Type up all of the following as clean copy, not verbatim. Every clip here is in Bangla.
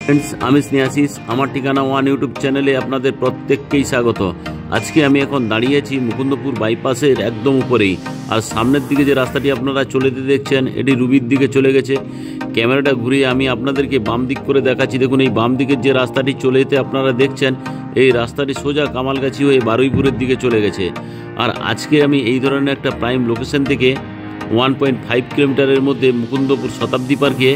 फ्रेंड्स আমি স্নেহাশিস আমার ঠিকানা ওয়ান ইউটিউব চ্যানেলে আপনাদের প্রত্যেককেই স্বাগত। আজকে আমি এখন দাঁড়িয়ে আছি মুকুন্দপুর বাইপাসের একদম উপরেই। আর সামনের দিকে যে রাস্তাটি আপনারা চলে যেতে দেখছেন এটি রুবির দিকে চলে গেছে। ক্যামেরাটা ঘুরিয়ে আমি আপনাদেরকে বাম দিক করে দেখাচ্ছি। দেখুন এই বাম দিকের যে রাস্তাটি চলে যেতে আপনারা দেখছেন এই রাস্তাটি সোজা কামালগাছি হয়ে বারুইপুরের দিকে চলে গেছে। আর আজকে আমি এই ধরনের একটা প্রাইম লোকেশন থেকে 1.5 কিলোমিটারের মধ্যে মুকুন্দপুর শতাব্দী পার্কে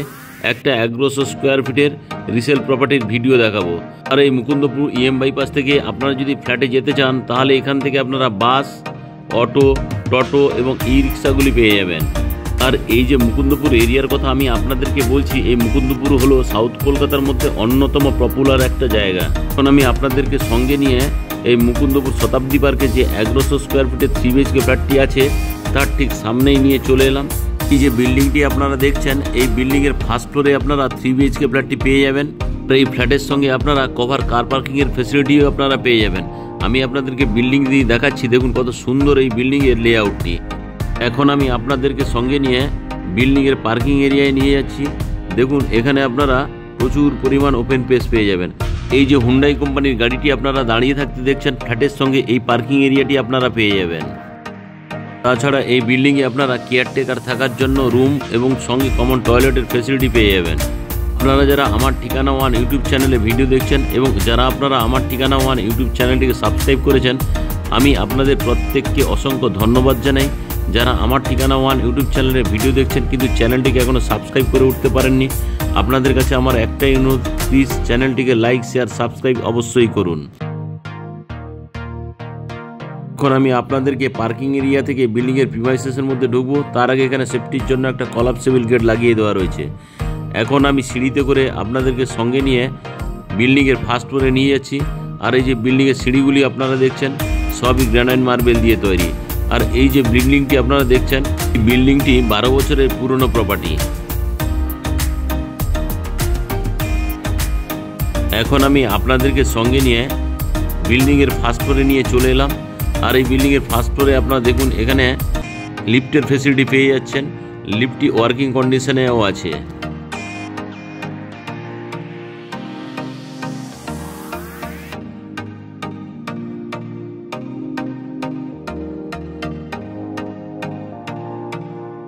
একটা 1100 স্কোয়ার ফিটের রিসেল প্রপার্টির ভিডিও দেখাবো। আর এই মুকুন্দপুর ইএম বাইপাস থেকে আপনারা যদি ফ্ল্যাটে যেতে চান তাহলে এখান থেকে আপনারা বাস, অটো, টোটো এবং ই রিক্সাগুলি পেয়ে যাবেন। আর এই যে মুকুন্দপুর এরিয়ার কথা আমি আপনাদেরকে বলছি, এই মুকুন্দপুর হলো সাউথ কলকাতার মধ্যে অন্যতম পপুলার একটা জায়গা। এখন আমি আপনাদেরকে সঙ্গে নিয়ে এই মুকুন্দপুর শতাব্দী পার্কে যে 1100 স্কোয়ার ফিটের 3 BHK ফ্ল্যাটটি আছে তার ঠিক সামনেই নিয়ে চলে এলাম। এই যে বিল্ডিংটি আপনারা দেখছেন এই বিল্ডিংয়ের ফার্স্ট ফ্লোরে আপনারা 3 BHK ফ্ল্যাটটি পেয়ে যাবেন। আর এই ফ্ল্যাটের সঙ্গে আপনারা কভার কার পার্কিংয়ের ফেসিলিটিও আপনারা পেয়ে যাবেন। আমি আপনাদেরকে বিল্ডিং দিয়ে দেখাচ্ছি, দেখুন কত সুন্দর এই বিল্ডিংয়ের লেআউটটি। এখন আমি আপনাদেরকে সঙ্গে নিয়ে বিল্ডিংয়ের পার্কিং এরিয়ায় নিয়ে যাচ্ছি। দেখুন এখানে আপনারা প্রচুর পরিমাণ ওপেন স্পেস পেয়ে যাবেন। এই যে হুন্ডাই কোম্পানির গাড়িটি আপনারা দাঁড়িয়ে থাকতে দেখছেন ফ্ল্যাটের সঙ্গে এই পার্কিং এরিয়াটি আপনারা পেয়ে যাবেন। তাছাড়া এই বিল্ডিংয়ে আপনারা কেয়ারটেকার থাকার জন্য রুম এবং সঙ্গে কমন টয়লেটের ফেসিলিটি পেয়ে যাবেন। আপনারা যারা আমার ঠিকানা ওয়ান ইউটিউব চ্যানেলে ভিডিও দেখছেন এবং যারা আপনারা আমার ঠিকানা ওয়ান ইউটিউব চ্যানেলটিকে সাবস্ক্রাইব করেছেন, আমি আপনাদের প্রত্যেককে অসংখ্য ধন্যবাদ জানাই। যারা আমার ঠিকানা ওয়ান ইউটিউব চ্যানেলে ভিডিও দেখছেন কিন্তু চ্যানেলটিকে এখনও সাবস্ক্রাইব করে উঠতে পারেননি, আপনাদের কাছে আমার একটাই অনুরোধ, প্লিজ চ্যানেলটিকে লাইক, শেয়ার, সাবস্ক্রাইব অবশ্যই করুন। এখন আমি আপনাদেরকে পার্কিং এরিয়া থেকে বিল্ডিংয়ের প্রিমাইসেসের মধ্যে ঢুকবো। তার আগে এখানে সেফটির জন্য একটা কলাপসেবল গেট লাগিয়ে দেওয়া রয়েছে। এখন আমি সিঁড়িতে করে আপনাদেরকে সঙ্গে নিয়ে বিল্ডিংয়ের ফার্স্ট ফ্লোরে নিয়ে যাচ্ছি। আর এই যে বিল্ডিংয়ের সিঁড়িগুলি আপনারা দেখছেন সবই গ্রানাইট মার্বেল দিয়ে তৈরি। আর এই যে বিল্ডিংটি আপনারা দেখছেন এই বিল্ডিংটি 12 বছরের পুরনো প্রপার্টি। এখন আমি আপনাদেরকে সঙ্গে নিয়ে বিল্ডিংয়ের ফার্স্ট ফ্লোরে নিয়ে চলে এলাম। আর এই বিল্ডিংয়ের ফার্স্ট ফ্লোরে আপনারা দেখুন এখানে লিফটের ফেসিলিটি পেয়ে যাচ্ছেন। লিফটটি ওয়ার্কিং কন্ডিশনেও আছে।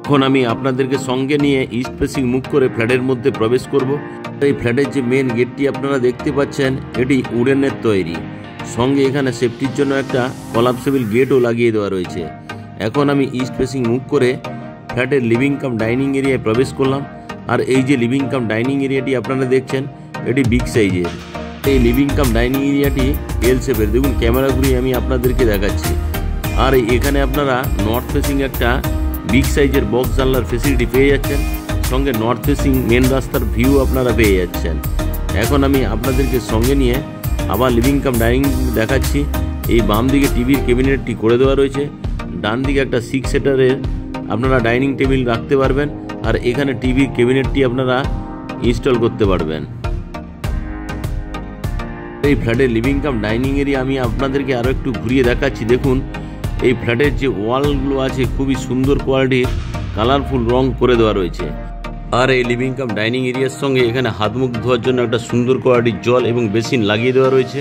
এখন আমি আপনাদেরকে সঙ্গে নিয়ে ইস্ট ফেসিং মুখ করে ফ্ল্যাটের মধ্যে প্রবেশ করব। এই ফ্ল্যাটের যে মেন গেটটি আপনারা দেখতে পাচ্ছেন এটি উডেনের তৈরি, সঙ্গে এখানে সেফটির জন্য একটা কলাপসেবল গেটও লাগিয়ে দেওয়া রয়েছে। এখন আমি ইস্ট ফেসিং মুভ করে ফ্ল্যাটের লিভিং কাম ডাইনিং এরিয়ায় প্রবেশ করলাম। আর এই যে লিভিং কাম ডাইনিং এরিয়াটি আপনারা দেখছেন এটি বিগ সাইজের। এই লিভিং কাম ডাইনিং এরিয়াটি এল শেপের, দেখুন ক্যামেরা ঘুরিয়ে আমি আপনাদেরকে দেখাচ্ছি। আর এখানে আপনারা নর্থ ফেসিং একটা বিগ সাইজের বক্স জানলার ফেসিলিটি পেয়ে যাচ্ছেন, সঙ্গে নর্থ ফেসিং মেন রাস্তার ভিউ আপনারা পেয়ে যাচ্ছেন। এখন আমি আপনাদেরকে সঙ্গে নিয়ে আবার লিভিং কাম ডাইনিং দেখাচ্ছি। এই বাম দিকে টিভির ক্যাবিনেটটি করে দেওয়া রয়েছে, ডান দিকে একটা 6 সিটারের আপনারা ডাইনিং টেবিল রাখতে পারবেন। আর এখানে টিভির ক্যাবিনেটটি আপনারা ইনস্টল করতে পারবেন। এই ফ্ল্যাটের লিভিং কাম ডাইনিং এরিয়া আমি আপনাদেরকে আরও একটু ঘুরিয়ে দেখাচ্ছি। দেখুন এই ফ্ল্যাটের যে ওয়ালগুলো আছে খুবই সুন্দর কোয়ালিটির কালারফুল রং করে দেওয়া রয়েছে। আর এই লিভিং কাম ডাইনিং এরিয়ার সঙ্গে এখানে হাত মুখ ধোয়ার জন্য একটা সুন্দর কোয়ালিটির জল এবং বেসিন লাগিয়ে দেওয়া রয়েছে।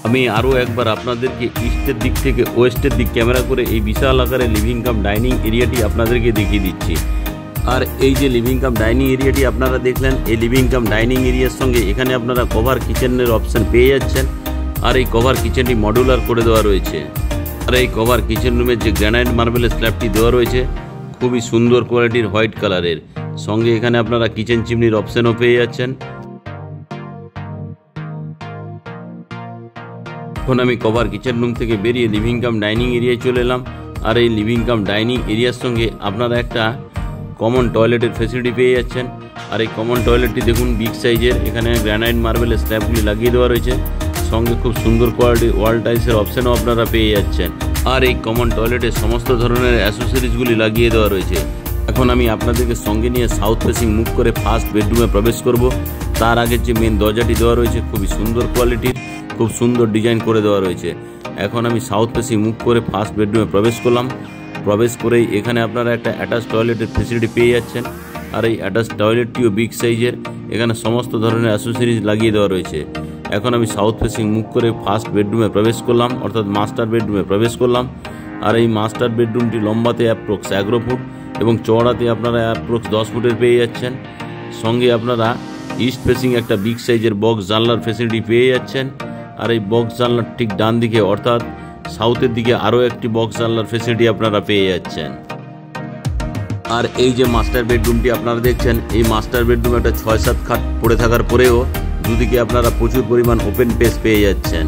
আমি আরও একবার আপনাদেরকে ইস্টের দিক থেকে ওয়েস্টের দিক ক্যামেরা করে এই বিশাল আকারের লিভিং কাম ডাইনিং এরিয়াটি আপনাদেরকে দেখিয়ে দিচ্ছি। আর এই যে লিভিং কাম ডাইনিং এরিয়াটি আপনারা দেখলেন, এই লিভিং কাম ডাইনিং এরিয়ার সঙ্গে এখানে আপনারা কভার কিচেনের অপশান পেয়ে যাচ্ছেন। আর এই কভার কিচেনটি মডুলার করে দেওয়া রয়েছে। আর এই কভার কিচেন রুমের যে গ্রানাইট মার্বেলের স্ল্যাবটি দেওয়া রয়েছে খুবই সুন্দর কোয়ালিটির হোয়াইট কালারের, সঙ্গে এখানে আপনারা কিচেন চিমনির অপশানও পেয়ে যাচ্ছেন। এখন আমি কভার কিচেন রুম থেকে বেরিয়ে লিভিং কাম ডাইনিং এরিয়ায় চলে এলাম। আর এই লিভিং কাম ডাইনিং এরিয়ার সঙ্গে আপনারা একটা কমন টয়লেটের ফেসিলিটি পেয়ে যাচ্ছেন। আর এই কমন টয়লেটটি দেখুন বিগ সাইজের, এখানে গ্রানাইট মার্বেলের স্ল্যাবগুলি লাগিয়ে দেওয়া রয়েছে, সঙ্গে খুব সুন্দর কোয়ালিটির ওয়াল টাইলসের অপশানও আপনারা পেয়ে যাচ্ছেন। আর এই কমন টয়লেটে সমস্ত ধরনের অ্যাসেসরিজগুলি লাগিয়ে দেওয়া রয়েছে। এখন আমি আপনাদেরকে সঙ্গে নিয়ে সাউথ ফেসিং মুভ করে ফার্স্ট বেডরুমে প্রবেশ করব। তার আগের যে মেন দরজাটি দেওয়া রয়েছে খুবই সুন্দর কোয়ালিটির, খুব সুন্দর ডিজাইন করে দেওয়া রয়েছে। এখন আমি সাউথ ফেসিং মুভ করে ফার্স্ট বেডরুমে প্রবেশ করলাম। প্রবেশ করেই এখানে আপনারা একটা অ্যাটাচ টয়লেটের ফেসিলিটি পেয়ে যাচ্ছেন। আর এই অ্যাটাচ টয়লেটটিও বিগ সাইজের। এখানে সমস্ত ধরনের অ্যাসেসরিজ লাগিয়ে দেওয়া রয়েছে। এখন আমি সাউথ ফেসিং মুখ করে ফার্স্ট বেডরুমে প্রবেশ করলাম, অর্থাৎ মাস্টার বেডরুমে প্রবেশ করলাম। আর এই মাস্টার বেডরুমটি লম্বাতে অ্যাপ্রক্স 11 ফুট এবং চওড়াতে আপনারা অ্যাপ্রক্স 10 ফুটের পেয়ে যাচ্ছেন। সঙ্গে আপনারা ইস্ট ফেসিং একটা বিগ সাইজের বক্স জানলার ফেসিলিটি পেয়ে যাচ্ছেন। আর এই বক্স জানলার ঠিক ডান দিকে অর্থাৎ সাউথের দিকে আরও একটি বক্স জানলার ফেসিলিটি আপনারা পেয়ে যাচ্ছেন। আর এই যে মাস্টার বেডরুমটি আপনারা দেখছেন, এই মাস্টার বেডরুমে একটা 6-7 খাট পড়ে থাকার পরেও দুদিকে আপনারা প্রচুর পরিমাণ ওপেন স্পেস পেয়ে যাচ্ছেন।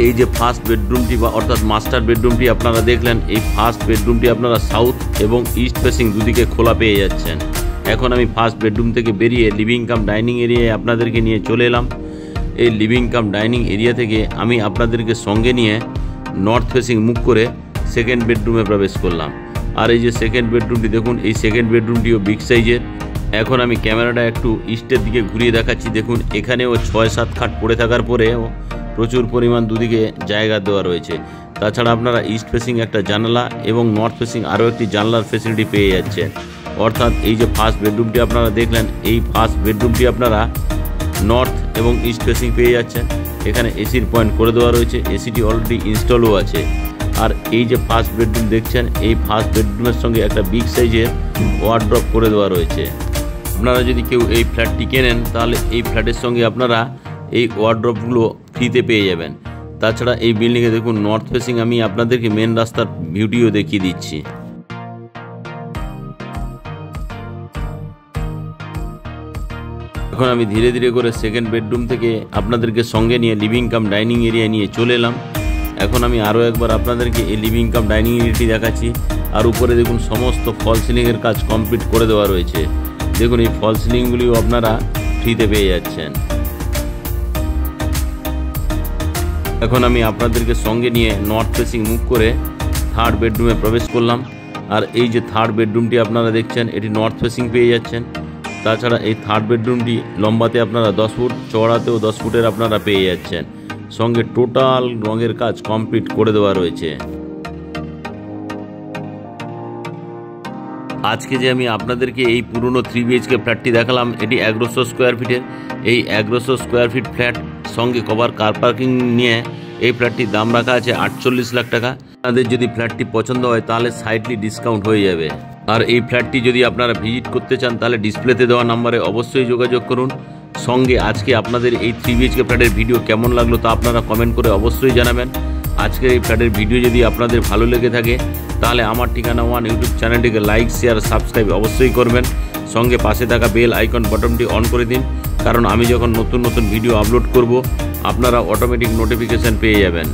এই যে ফার্স্ট বেডরুমটি বা অর্থাৎ মাস্টার বেডরুমটি আপনারা দেখলেন, এই ফার্স্ট বেডরুমটি আপনারা সাউথ এবং ইস্ট ফেসিং দুদিকে খোলা পেয়ে যাচ্ছেন। এখন আমি ফার্স্ট বেডরুম থেকে বেরিয়ে লিভিং কাম ডাইনিং এরিয়ায় আপনাদেরকে নিয়ে চলে এলাম। এই লিভিং কাম ডাইনিং এরিয়া থেকে আমি আপনাদেরকে সঙ্গে নিয়ে নর্থ ফেসিং মুখ করে সেকেন্ড বেডরুমে প্রবেশ করলাম। আর এই যে সেকেন্ড বেডরুমটি দেখুন, এই সেকেন্ড বেডরুমটিও বিগ সাইজের। এখন আমি ক্যামেরাটা একটু ইস্টের দিকে ঘুরিয়ে দেখাচ্ছি। দেখুন এখানেও 6-7 খাট পড়ে থাকার পরেও প্রচুর পরিমাণ দুদিকে জায়গা দেওয়া রয়েছে। তাছাড়া আপনারা ইস্ট ফেসিং একটা জানালা এবং নর্থ ফেসিং আরও একটি জানলার ফেসিলিটি পেয়ে যাচ্ছেন। অর্থাৎ এই যে ফার্স্ট বেডরুমটি আপনারা দেখলেন, এই ফার্স্ট বেডরুমটি আপনারা নর্থ এবং ইস্ট ফেসিং পেয়ে যাচ্ছেন। এখানে এসির পয়েন্ট করে দেওয়া রয়েছে, এসিটি অলরেডি ইনস্টলও আছে। আর এই যে ফার্স্ট বেডরুম দেখছেন, এই ফার্স্ট বেডরুমের সঙ্গে একটা বিগ সাইজের ওয়ার্ড্রপ করে দেওয়া রয়েছে। আপনারা যদি কেউ এই ফ্ল্যাটটি কেনেন তাহলে এই ফ্ল্যাটের সঙ্গে আপনারা এই ওয়ার্ড্রপগুলো ফ্রিতে পেয়ে যাবেন। তাছাড়া এই বিল্ডিংয়ে দেখুন নর্থ ফেসিং আমি আপনাদেরকে মেন রাস্তার ভিউটিও দেখিয়ে দিচ্ছি। এখন আমি ধীরে ধীরে করে সেকেন্ড বেডরুম থেকে আপনাদেরকে সঙ্গে নিয়ে লিভিং কাম ডাইনিং এরিয়া নিয়ে চলে এলাম। এখন আমি আরও একবার আপনাদেরকে এই লিভিং কাম ডাইনিং এরিয়াটি দেখাচ্ছি। আর উপরে দেখুন সমস্ত ফল সিলিংয়ের কাজ কমপ্লিট করে দেওয়া রয়েছে। দেখুন এই ফল সিলিংগুলিও আপনারা ফ্রিতে পেয়ে যাচ্ছেন। এখন আমি আপনাদেরকে সঙ্গে নিয়ে নর্থ ফেসিং মুখ করে থার্ড বেডরুমে প্রবেশ করলাম। আর এই যে থার্ড বেডরুমটি আপনারা দেখছেন, এটি নর্থ ফেসিং পেয়ে যাচ্ছেন। তাছাড়া এই থার্ড বেডরুমটি লম্বাতে আপনারা 10 ফুট, চওড়াতেও 10 ফুটের আপনারা পেয়ে যাচ্ছেন। সঙ্গে টোটাল রঙের কাজ কমপ্লিট করে দেওয়া রয়েছে। আজকে যে আমি আপনাদেরকে এই পুরনো 3 BHK ফ্ল্যাটটি দেখালাম, এটি 1100 স্কোয়ার ফিটের। এই 1100 স্কোয়ার ফিট ফ্ল্যাট সঙ্গে কভার কার পার্কিং নিয়ে এই ফ্ল্যাটটির দাম রাখা আছে 48 লাখ টাকা। আপনাদের যদি ফ্ল্যাটটি পছন্দ হয় তাহলে সাইডলি ডিসকাউন্ট হয়ে যাবে। আর এই ফ্ল্যাটটি যদি আপনারা ভিজিট করতে চান তাহলে ডিসপ্লেতে দেওয়া নাম্বারে অবশ্যই যোগাযোগ করুন। সঙ্গে আজকে আপনাদের এই 3 BHK ফ্ল্যাটের ভিডিও কেমন লাগলো তা আপনারা কমেন্ট করে অবশ্যই জানাবেন। আজকের এই ফ্ল্যাটের ভিডিও যদি আপনাদের ভালো লেগে থাকে তাহলে আমার ঠিকানা ওয়ান ইউটিউব চ্যানেলটিকে লাইক, শেয়ার, সাবস্ক্রাইব অবশ্যই করবেন। সঙ্গে পাশে থাকা বেল আইকন বাটনটি অন করে দিন, কারণ আমি যখন নতুন নতুন ভিডিও আপলোড করব আপনারা অটোমেটিক নোটিফিকেশান পেয়ে যাবেন।